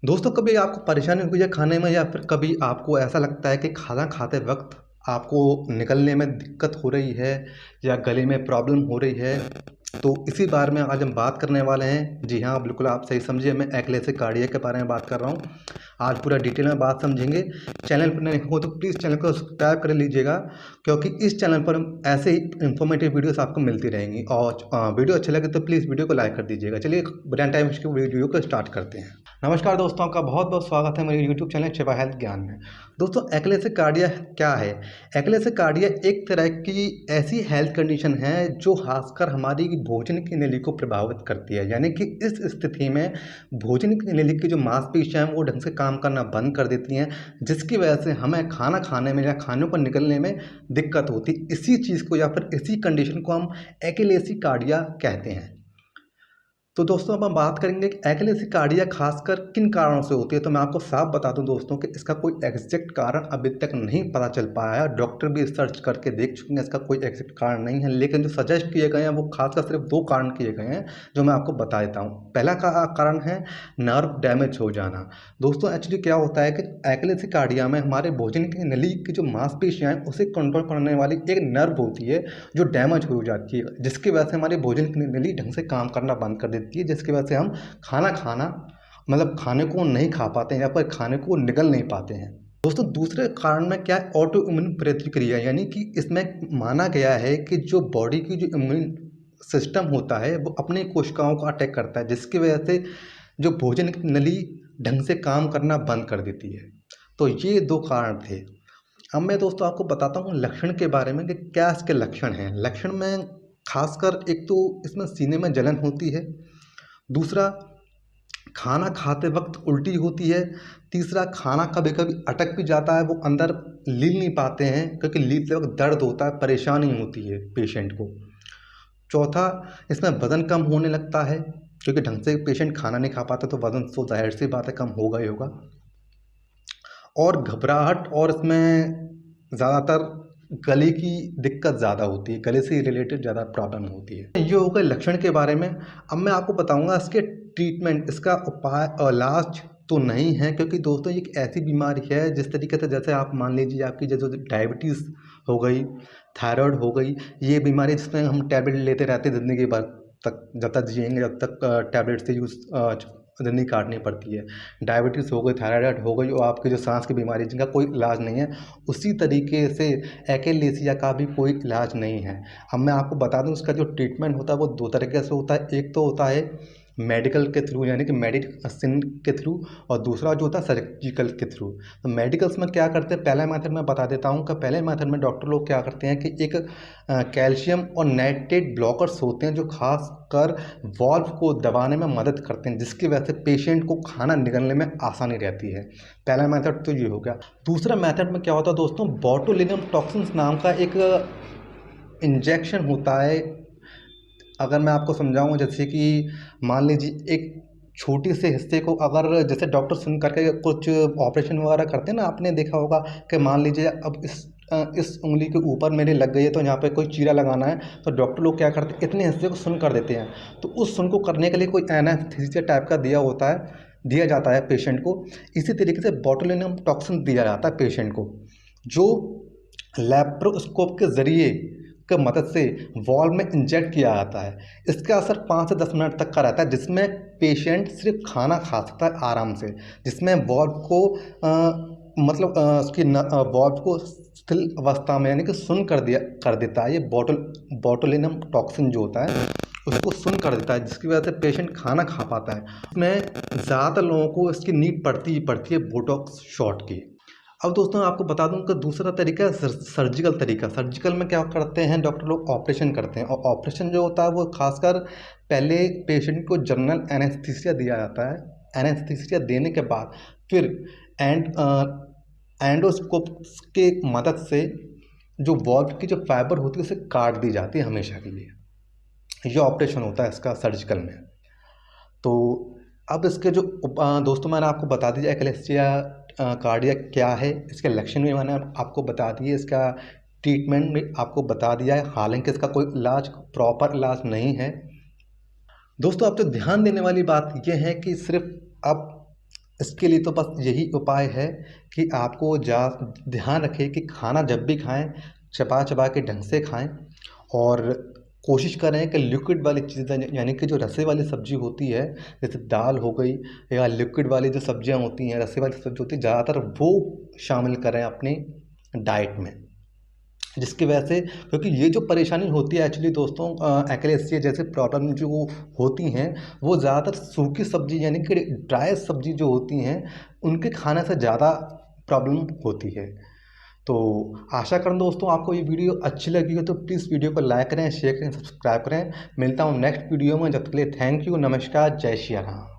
दोस्तों, कभी आपको परेशानी हुई है खाने में, या फिर कभी आपको ऐसा लगता है कि खाना खाते वक़्त आपको निगलने में दिक्कत हो रही है या गले में प्रॉब्लम हो रही है? तो इसी बारे में आज हम बात करने वाले हैं। जी हाँ, बिल्कुल आप सही समझे, मैं एक्लेसिक कार्डियक के बारे में बात कर रहा हूँ। आज पूरा डिटेल में बात समझेंगे। चैनल पर नए हो तो प्लीज़ चैनल को सब्सक्राइब कर लीजिएगा, क्योंकि इस चैनल पर ऐसे ही इन्फॉर्मेटिव वीडियोस आपको मिलती रहेंगी। और वीडियो अच्छे लगे तो प्लीज़ वीडियो को लाइक कर दीजिएगा। चलिए बिना टाइम वेस्ट के वीडियो को स्टार्ट करते हैं। नमस्कार दोस्तों, आपका बहुत बहुत स्वागत है मेरे यूट्यूब चैनल शिवा हेल्थ ज्ञान में। दोस्तों, एक्लेसिक कार्डिया क्या है? एक्लेसिक कार्डिया एक तरह की ऐसी हेल्थ कंडीशन है जो खासकर हमारी भोजन की नली को प्रभावित करती है। यानी कि इस स्थिति में भोजन की नली की जो मांसपेशियां हैं वो ढंग से काम करना बंद कर देती हैं, जिसकी वजह से हमें खाना खाने में या खानों को निकलने में दिक्कत होती है। इसी चीज़ को या फिर इसी कंडीशन को हम एक्लेसिक कार्डिया कहते हैं। तो दोस्तों, अब हम बात करेंगे कि एक्लेसिक कार्डिया खासकर किन कारणों से होती है। तो मैं आपको साफ बता दूं दोस्तों कि इसका कोई एग्जैक्ट कारण अभी तक नहीं पता चल पाया है। डॉक्टर भी सर्च करके देख चुके हैं, इसका कोई एग्जैक्ट कारण नहीं है। लेकिन जो सजेस्ट किए गए हैं वो खासकर सिर्फ दो कारण किए गए हैं, जो मैं आपको बता देता हूँ। पहला का कारण है नर्व डैमेज हो जाना। दोस्तों, एक्चुअली क्या होता है कि एक्लेसिक कार्डिया में हमारे भोजन की नली की जो मांसपेशियां हैं उसे कंट्रोल करने वाली एक नर्व होती है जो डैमेज हो जाती है, जिसकी वजह से हमारी भोजन की नली ढंग से काम करना बंद कर देती है, जिसकी वजह से हम खाना मतलब खाने को नहीं खा पाते हैं या फिर खाने को निगल नहीं पाते हैं। दोस्तों, दूसरे कारण में क्या है, ऑटो इम्यून प्रतिक्रिया। यानी कि इसमें माना गया है कि जो बॉडी की जो इम्यून सिस्टम होता है वो अपनी कोशिकाओं को अटैक करता है, जिसकी वजह से जो भोजन की नली ढंग से काम करना बंद कर देती है। तो ये दो कारण थे। अब मैं दोस्तों आपको बताता हूँ लक्षण के बारे में कि क्या इसके लक्षण हैं। लक्षण में खासकर एक तो इसमें सीने में जलन होती है, दूसरा खाना खाते वक्त उल्टी होती है, तीसरा खाना कभी कभी अटक भी जाता है, वो अंदर लील नहीं पाते हैं क्योंकि लीलते वक्त दर्द होता है, परेशानी होती है पेशेंट को। चौथा, इसमें वज़न कम होने लगता है, क्योंकि ढंग से पेशेंट खाना नहीं खा पाता तो वज़न तो ज़ाहिर सी बात है कम होगा ही होगा। और घबराहट, और इसमें ज़्यादातर गले की दिक्कत ज़्यादा होती है, गले से रिलेटेड ज़्यादा प्रॉब्लम होती है। ये हो गए लक्षण के बारे में। अब मैं आपको बताऊंगा इसके ट्रीटमेंट, इसका उपाय और इलाज तो नहीं है, क्योंकि दोस्तों ये एक ऐसी बीमारी है जिस तरीके से, जैसे आप मान लीजिए आपकी जैसे डायबिटीज़ हो गई, थायराइड हो गई, ये बीमारी जिसमें हम टैबलेट लेते रहते हैं ज़िंदगी भर तक, जब तक जिएंगे जब तक टैबलेट से यूज़ ज़िंदगी काटनी पड़ती है। डायबिटीज़ हो गई, थायराइड हो गई, और आपकी जो सांस की बीमारी जिनका कोई इलाज नहीं है, उसी तरीके से एक्लेसिया का भी कोई इलाज नहीं है। अब मैं आपको बता दूं इसका जो ट्रीटमेंट होता है वो दो तरीके से होता है। एक तो होता है मेडिकल के थ्रू, यानी कि मेडिसिन के थ्रू, और दूसरा जो होता है सर्जिकल के थ्रू। तो मेडिकल्स में क्या करते हैं, पहला मेथड मैं बता देता हूँ कि पहले मेथड में डॉक्टर लोग क्या करते हैं कि एक कैल्शियम और नाइट्रेट ब्लॉकर्स होते हैं जो खास कर वॉल्व को दबाने में मदद करते हैं, जिसकी वजह से पेशेंट को खाना निगलने में आसानी रहती है। पहला मेथड तो ये हो गया। दूसरा मेथड में क्या होता है दोस्तों, बोटुलिनम टॉक्सिन्स नाम का एक इंजेक्शन होता है। अगर मैं आपको समझाऊँ, जैसे कि मान लीजिए एक छोटी से हिस्से को, अगर जैसे डॉक्टर सुन करके कुछ ऑपरेशन वगैरह करते हैं ना, आपने देखा होगा कि मान लीजिए अब इस उंगली के ऊपर मेरे लग गई है तो यहाँ पे कोई चीरा लगाना है, तो डॉक्टर लोग क्या करते हैं, इतने हिस्से को सुन कर देते हैं। तो उस सुन को करने के लिए कोई एनेस्थीसिया टाइप का दिया जाता है पेशेंट को। इसी तरीके से बोटुलिनम टॉक्सिन दिया जाता है पेशेंट को, जो लैप्रोस्कोप के ज़रिए की मदद से वॉल्व में इंजेक्ट किया जाता है। इसका असर 5 से 10 मिनट तक का रहता है, जिसमें पेशेंट सिर्फ खाना खा सकता है आराम से, जिसमें वॉल्व को मतलब उसकी वॉल्व को स्थिर अवस्था में, यानी कि सुन कर देता है। ये बोटुलिनम टॉक्सिन जो होता है उसको सुन कर देता है, जिसकी वजह से पेशेंट खाना खा पाता है। उसमें ज़्यादातर लोगों को इसकी नीड पड़ती ही पड़ती है बोटॉक्स शॉट की। अब दोस्तों आपको बता दूं कि दूसरा तरीका है सर्जिकल तरीका। सर्जिकल में क्या करते हैं, डॉक्टर लोग ऑपरेशन करते हैं, और ऑपरेशन जो होता है वो खासकर पहले पेशेंट को जनरल एनेस्थीसिया दिया जाता है। एनेस्थीसिया देने के बाद फिर एंड एंडोस्कोप के मदद से जो वॉल्व की जो फाइबर होती है उसे काट दी जाती है हमेशा के लिए। ये ऑपरेशन होता है इसका सर्जिकल में। तो अब इसके जो दोस्तों मैंने आपको बता दिया एक्लेसिया कार्डिया क्या है, इसके लक्षण भी मैंने आपको बता दिए, इसका ट्रीटमेंट भी आपको बता दिया है। हालांकि इसका कोई इलाज, प्रॉपर इलाज नहीं है। दोस्तों, अब तो ध्यान देने वाली बात यह है कि सिर्फ अब इसके लिए तो बस यही उपाय है कि आपको ध्यान रखें कि खाना जब भी खाएं चबा चबा के ढंग से खाएं, और कोशिश करें कि लिक्विड वाली चीज़ें यानी कि जो रसे वाली सब्जी होती है, जैसे दाल हो गई या लिक्विड वाली जो सब्जियां होती हैं, रसे वाली सब्जी होती है, ज़्यादातर वो शामिल करें अपनी डाइट में। जिसकी वजह से, क्योंकि ये जो परेशानी होती है एक्चुअली दोस्तों, एक्लेसिया जैसे प्रॉब्लम जो होती हैं, वो ज़्यादातर सूखी सब्जी यानी कि ड्राई सब्जी जो होती हैं उनके खाने से ज़्यादा प्रॉब्लम होती है। तो आशा करूँ दोस्तों आपको ये वीडियो अच्छी लगी हो तो प्लीज़ वीडियो को लाइक करें, शेयर करें, सब्सक्राइब करें। मिलता हूँ नेक्स्ट वीडियो में, जब तक के लिए थैंक यू, नमस्कार, जय श्री राम।